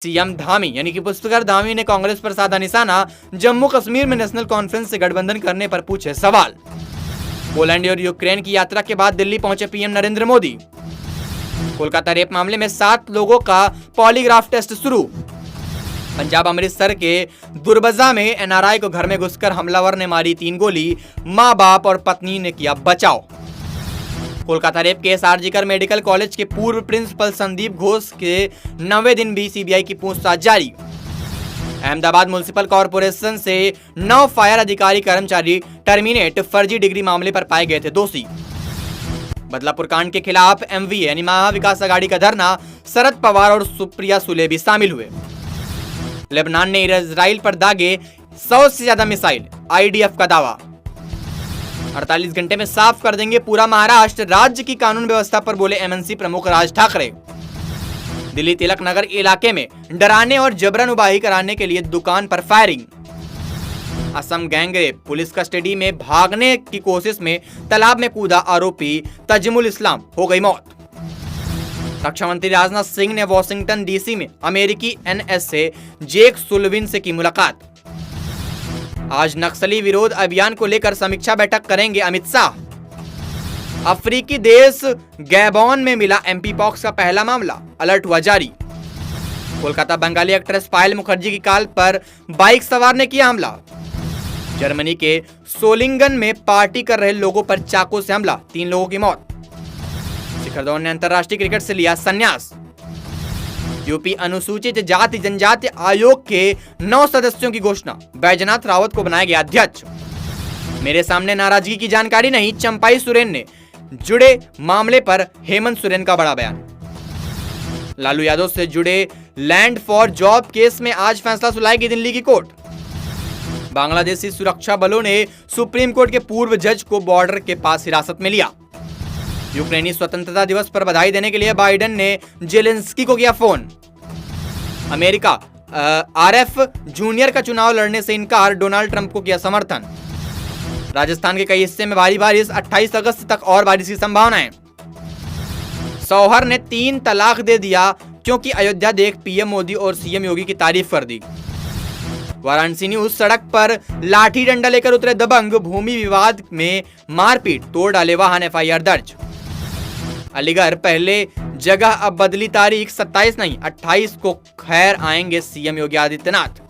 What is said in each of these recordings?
CM Dhami यानी कि पुष्कर धामी ने कांग्रेस पर साधा निशाना। जम्मू कश्मीर में नेशनल कॉन्फ्रेंस से गठबंधन करने पर पूछे सवाल। पोलैंड और यूक्रेन की यात्रा के बाद दिल्ली पहुंचे पीएम नरेंद्र मोदी। कोलकाता रेप मामले में 7 लोगों का पॉलीग्राफ टेस्ट शुरू। पंजाब अमृतसर के दुर्बजा में एनआरआई को घर में घुसकर हमलावर ने मारी 3 गोली। मां बाप और पत्नी ने किया बचाव। Kolkata rape case RG Kar medical college के पूर्व प्रिंसिपल संदीप घोष के 9वें दिन भी सीबीआई की पूछताछ जारी। अहमदाबाद म्युनिसिपल कॉर्पोरेशन से 9 फायर अधिकारी कर्मचारी टर्मिनेट, फर्जी डिग्री मामले पर पाए गए थे दोषी। बदलापुर कांड के खिलाफ एमवीए यानी महाविकास अघाड़ी का धरना। शरद पवार और सुप्रिया सुले भी शामिल हुए। लेबनान ने इजराइल पर दागे 100 से ज्यादा मिसाइल, आईडीएफ का दावा। 48 घंटे में साफ कर देंगे पूरा महाराष्ट्र, राज्य की कानून व्यवस्था पर बोले एमएनसी प्रमुख राज ठाकरे। दिल्ली तिलक नगर इलाके में डराने और जबरन उबाही कराने के लिए दुकान पर firing. Assam gangrape, police custody में भागने की कोशिश में तालाब में कूदा आरोपी तजमुल इस्लाम, हो गई मौत। रक्षा मंत्री राजनाथ सिंह ने वॉशिंगटन डीसी में अमेरिकी एनएसए जेक सुल्लिवान से की मुलाकात। आज नक्सली विरोध अभियान को लेकर समीक्षा बैठक करेंगे अमित शाह। अफ्रीकी देश गैबोन में मिला एमपी पॉक्स का पहला मामला, अलर्ट हुआ जारी। कोलकाता बंगाली एक्ट्रेस पायल मुखर्जी की कार पर बाइक सवार ने किया हमला। जर्मनी के सोलिंगन में पार्टी कर रहे लोगों पर चाकू से हमला, 3 लोगों की मौत। शिखर धवन ने अंतर्राष्ट्रीय क्रिकेट से लिया संन्यास। यूपी अनुसूचित जाति जनजाति आयोग के 9 सदस्यों की घोषणा, बैजनाथ रावत को बनाया गया अध्यक्ष। मेरे सामने नाराजगी की जानकारी नहीं, चंपाई सोरेन ने जुड़े मामले पर हेमंत सोरेन का बड़ा बयान। लालू यादव से जुड़े लैंड फॉर जॉब केस में आज फैसला सुनाएगी दिल्ली की कोर्ट। बांग्लादेशी सुरक्षा बलों ने सुप्रीम कोर्ट के पूर्व जज को बॉर्डर के पास हिरासत में लिया। यूक्रेनी स्वतंत्रता दिवस पर बधाई देने के लिए बाइडेन ने जेलेंस्की को किया फोन। अमेरिका आरएफ जूनियर का चुनाव लड़ने से इनकार, डोनाल्ड ट्रंप को किया समर्थन। राजस्थान के कई हिस्से में भारी बारिश, 28 अगस्त तक और बारिश की संभावना है। शौहर ने 3 तलाक दे दिया क्योंकि अयोध्या देख पीएम मोदी और सीएम योगी की तारीफ कर दी। वाराणसी न्यूज, सड़क पर लाठी डंडा लेकर उतरे दबंग, भूमि विवाद में मारपीट, तोड़ डाले वाहन, एफआईआर दर्ज। अलीगढ़ पहले जगह अब बदली तारीख, 27 नहीं 28 को खैर आएंगे सीएम योगी आदित्यनाथ।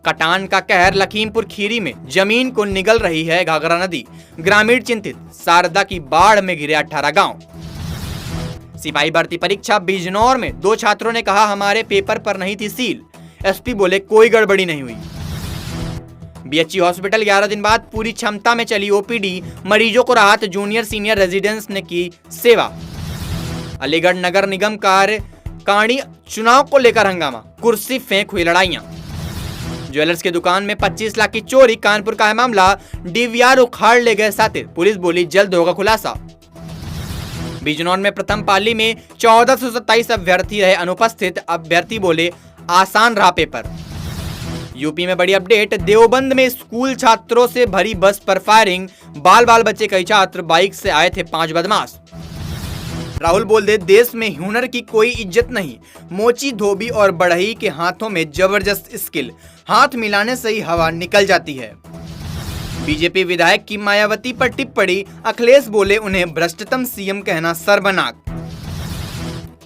कटान का कहर, लखीमपुर खीरी में जमीन को निगल रही है घाघरा नदी, ग्रामीण चिंतित। शारदा की बाढ़ में घिरे 18 गांव। सिपाही भर्ती परीक्षा, बिजनौर में 2 छात्रों ने कहा हमारे पेपर पर नहीं थी सील, एसपी बोले कोई गड़बड़ी नहीं हुई। बीएचई हॉस्पिटल 11 दिन बाद पूरी क्षमता में चली ओपीडी, मरीजों को राहत, जूनियर सीनियर रेजिडेंट्स ने की सेवा। अलीगढ़ नगर निगम कार्यकारिणी चुनाव को लेकर हंगामा, कुर्सी फेंक हुई लड़ाइयां। ज्वेलर्स की दुकान में 25 लाख की चोरी, कानपुर का है मामला, डीवीआर उखाड़ ले गए साथिर, पुलिस बोली जल्द होगा खुलासा। बिजनौर में प्रथम पाली में 1427 अभ्यर्थी रहे अनुपस्थित, अभ्यर्थी बोले आसान रहा पेपर। यूपी में बड़ी अपडेट, देवबंद में स्कूल छात्रों से भरी बस पर फायरिंग, बाल बाल बच्चे कई छात्र, बाइक से आए थे 5 बदमाश। राहुल बोल दे देश में हुनर की कोई इज्जत नहीं, मोची धोबी और बढ़ई के हाथों में जबरदस्त स्किल, हाथ मिलाने से ही हवा निकल जाती है। बीजेपी विधायक की मायावती पर टिप्पणी, अखिलेश बोले उन्हें भ्रष्टतम सीएम कहना शर्मनाक।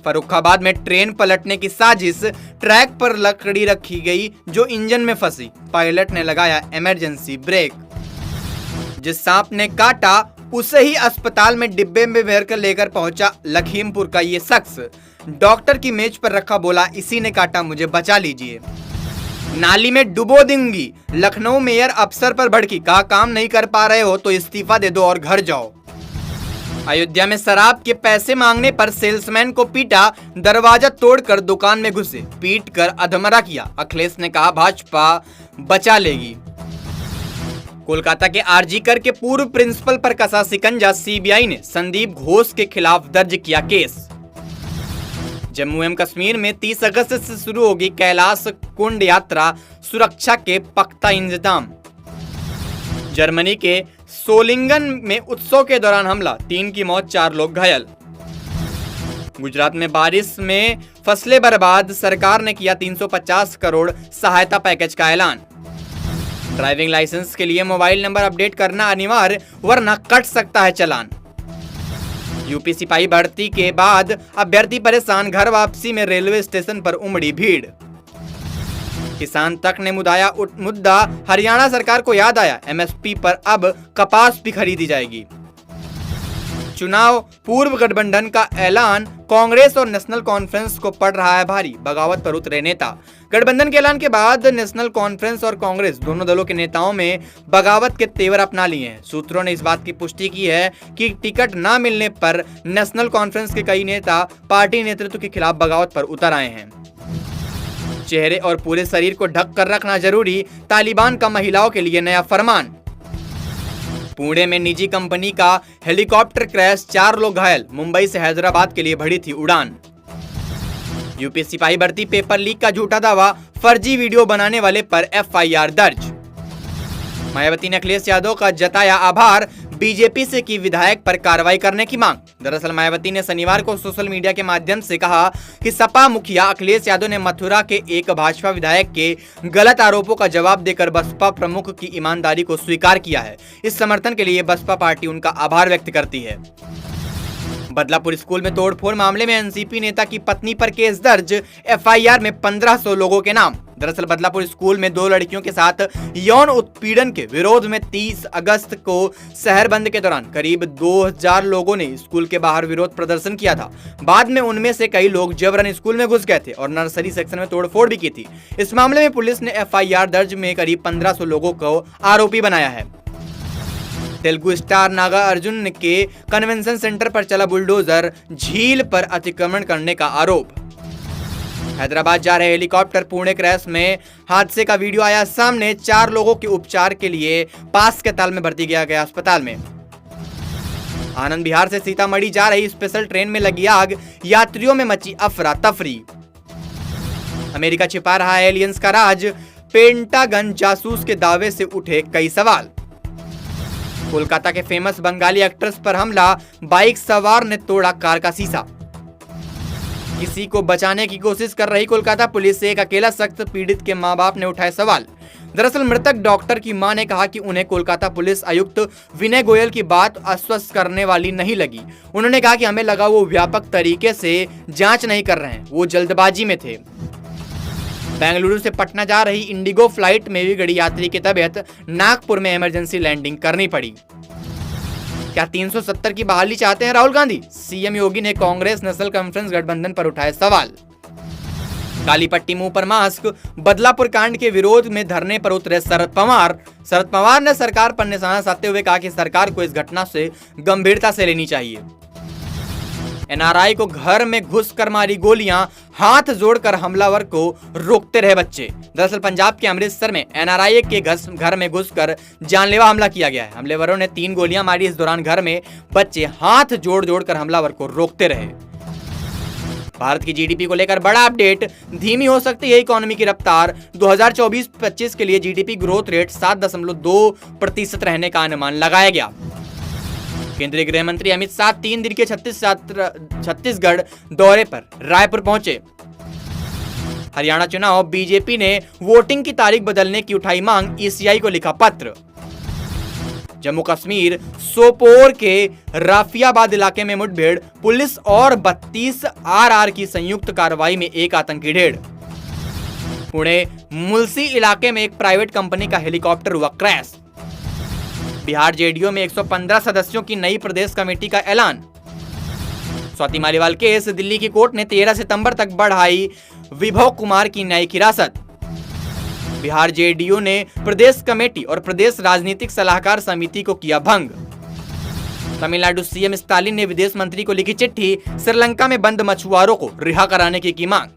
फर्रुखाबाद में ट्रेन पलटने की साजिश, ट्रैक पर लकड़ी रखी गई जो इंजन में फंसी, पायलट ने लगाया इमरजेंसी ब्रेक। जिस सांप ने काटा उसे ही अस्पताल में डिब्बे में भर कर लेकर पहुंचा लखीमपुर का ये शख्स, डॉक्टर की मेज पर रखा, बोला इसी ने काटा, मुझे बचा लीजिए। नाली में डुबो दूंगी, लखनऊ मेयर अफसर पर भड़की, कहा काम नहीं कर पा रहे हो तो इस्तीफा दे दो और घर जाओ। अयोध्या में शराब के पैसे मांगने पर सेल्समैन को पीटा, दरवाजा तोड़कर दुकान में घुसे, पीट कर अधमरा किया, अखिलेश ने कहा भाजपा बचा लेगी। कोलकाता के आरजीकर के पूर्व प्रिंसिपल पर कसा शिकंजा, सीबीआई ने संदीप घोष के खिलाफ दर्ज किया केस। जम्मू एवं कश्मीर में 30 अगस्त से शुरू होगी कैलाश कुंड यात्रा, सुरक्षा के पख्ता इंतजाम। जर्मनी के सोलिंगन में उत्सव के दौरान हमला, 3 की मौत, 4 लोग घायल। गुजरात में बारिश में फसलें बर्बाद, सरकार ने किया 350 करोड़ सहायता पैकेज का ऐलान। ड्राइविंग लाइसेंस के लिए मोबाइल नंबर अपडेट करना अनिवार्य, वरना कट सकता है चालान। यूपी सिपाही भर्ती के बाद अभ्यर्थी परेशान, घर वापसी में रेलवे स्टेशन पर उमड़ी भीड़। किसान तक ने मुद्दा, हरियाणा सरकार को याद आया, एमएसपी पर अब कपास भी खरीदी जाएगी। चुनाव पूर्व गठबंधन का ऐलान, कांग्रेस और नेशनल कॉन्फ्रेंस को पड़ रहा है भारी, बगावत पर उतरे नेता। गठबंधन के ऐलान के बाद नेशनल कॉन्फ्रेंस और कांग्रेस दोनों दलों के नेताओं में बगावत के तेवर अपना लिए हैं। सूत्रों ने इस बात की पुष्टि की है कि टिकट न मिलने पर नेशनल कॉन्फ्रेंस के कई नेता पार्टी नेतृत्व के खिलाफ बगावत पर उतर आए हैं। चेहरे और पूरे शरीर को ढक कर रखना जरूरी, तालिबान का महिलाओं के लिए नया फरमान। पुणे में निजी कंपनी का हेलीकॉप्टर क्रैश, 4 लोग घायल, मुंबई से हैदराबाद के लिए भरी थी उड़ान। यूपी सिपाही भर्ती पेपर लीक का झूठा दावा, फर्जी वीडियो बनाने वाले पर एफआईआर दर्ज। मायावती ने अखिलेश यादव का जताया आभार, बीजेपी से की विधायक पर कार्रवाई करने की मांग। दरअसल मायावती ने शनिवार को सोशल मीडिया के माध्यम से कहा कि सपा मुखिया अखिलेश यादव ने मथुरा के एक भाजपा विधायक के गलत आरोपों का जवाब देकर बसपा प्रमुख की ईमानदारी को स्वीकार किया है। इस समर्थन के लिए बसपा पार्टी उनका आभार व्यक्त करती है। बदलापुर स्कूल में तोड़फोड़ मामले में एनसीपी नेता की पत्नी पर केस दर्ज, एफआईआर में 1500 लोगों के नाम। दरअसल बदलापुर स्कूल में 2 लड़कियों के साथ यौन उत्पीड़न के विरोध में 30 अगस्त को शहर बंद के दौरान करीब 2000 लोगों ने स्कूल के बाहर विरोध प्रदर्शन किया था। बाद में उनमें से कई लोग जबरन स्कूल में घुस गए थे और नर्सरी सेक्शन में तोड़फोड़ भी की थी। इस मामले में पुलिस ने एफआईआर दर्ज में करीब 1500 लोगों को आरोपी बनाया है। तेलुगु स्टार नागा अर्जुन के कन्वेंशन सेंटर पर चला बुलडोजर, झील पर अतिक्रमण करने का आरोप। हैदराबाद जा रहे हेलीकॉप्टर पुणे क्रैश में हादसे का वीडियो आया सामने, 4 लोगों के उपचार के लिए पास के ताल में भर्ती किया गया अस्पताल में। आनंद विहार से सीतामढ़ी जा रही स्पेशल ट्रेन में लगी आग, यात्रियों में मची अफरा तफरी। अमेरिका छिपा रहा है एलियंस का राज, पेंटागन जासूस के दावे से उठे कई सवाल। कोलकाता के फेमस बंगाली एक्ट्रेस पर हमला, बाइक सवार ने तोड़ा कार का शीशा। किसी को बचाने की कोशिश कर रही कोलकाता पुलिस से एक अकेला शख्स, पीड़ित के मां बाप ने उठाए सवाल। दरअसल मृतक डॉक्टर की मां ने कहा कि उन्हें कोलकाता पुलिस आयुक्त विनय गोयल की बात आश्वस्त करने वाली नहीं लगी। उन्होंने कहा कि हमें लगा वो व्यापक तरीके से जांच नहीं कर रहे हैं, वो जल्दबाजी में थे। बेंगलुरु से पटना जा रही इंडिगो फ्लाइट में बिगड़ी यात्री की तबीयत, नागपुर में इमरजेंसी लैंडिंग करनी पड़ी। क्या 370 की बहाली चाहते हैं राहुल गांधी? सीएम योगी ने कांग्रेस नेशनल कॉन्फ्रेंस गठबंधन पर उठाए सवाल। काली पट्टी मुंह पर मास्क, बदलापुर कांड के विरोध में धरने पर उतरे शरद पवार। शरद पवार ने सरकार पर निशाना साधते हुए कहा कि सरकार को इस घटना से गंभीरता से लेनी चाहिए। एनआरआई को घर में घुसकर मारी गोलियां, हाथ जोड़कर हमलावर को रोकते रहे बच्चे। दरअसल पंजाब के अमृतसर में एनआरआई के घर में घुसकर जानलेवा हमला किया गया है। हमलेवरों ने 3 गोलियां मारी। इस दौरान घर में बच्चे हाथ जोड़कर हमलावर को रोकते रहे। भारत की जीडीपी को लेकर बड़ा अपडेट, धीमी हो सकती है इकोनॉमी की रफ्तार। 2024-25 के लिए जीडीपी ग्रोथ रेट 7.2% रहने का अनुमान लगाया गया। केंद्रीय गृह मंत्री अमित शाह 3 दिन के छत्तीसगढ़ दौरे पर रायपुर पहुंचे। हरियाणा चुनाव, बीजेपी ने वोटिंग की तारीख बदलने की उठाई मांग, ईसीआई को लिखा पत्र। जम्मू कश्मीर, सोपोर के राफियाबाद इलाके में मुठभेड़, पुलिस और 32 आरआर की संयुक्त कार्रवाई में एक आतंकी ढेर। पुणे मुलसी इलाके में एक प्राइवेट कंपनी का हेलीकॉप्टर हुआ क्रैश। बिहार जेडीयू में 115 सदस्यों की नई प्रदेश कमेटी का ऐलान। स्वाति मालीवाल केस, दिल्ली की कोर्ट ने 13 सितंबर तक बढ़ाई विभव कुमार की न्यायिक हिरासत। बिहार जेडीयू ने प्रदेश कमेटी और प्रदेश राजनीतिक सलाहकार समिति को किया भंग। तमिलनाडु सीएम स्टालिन ने विदेश मंत्री को लिखी चिट्ठी, श्रीलंका में बंद मछुआरों को रिहा कराने की मांग।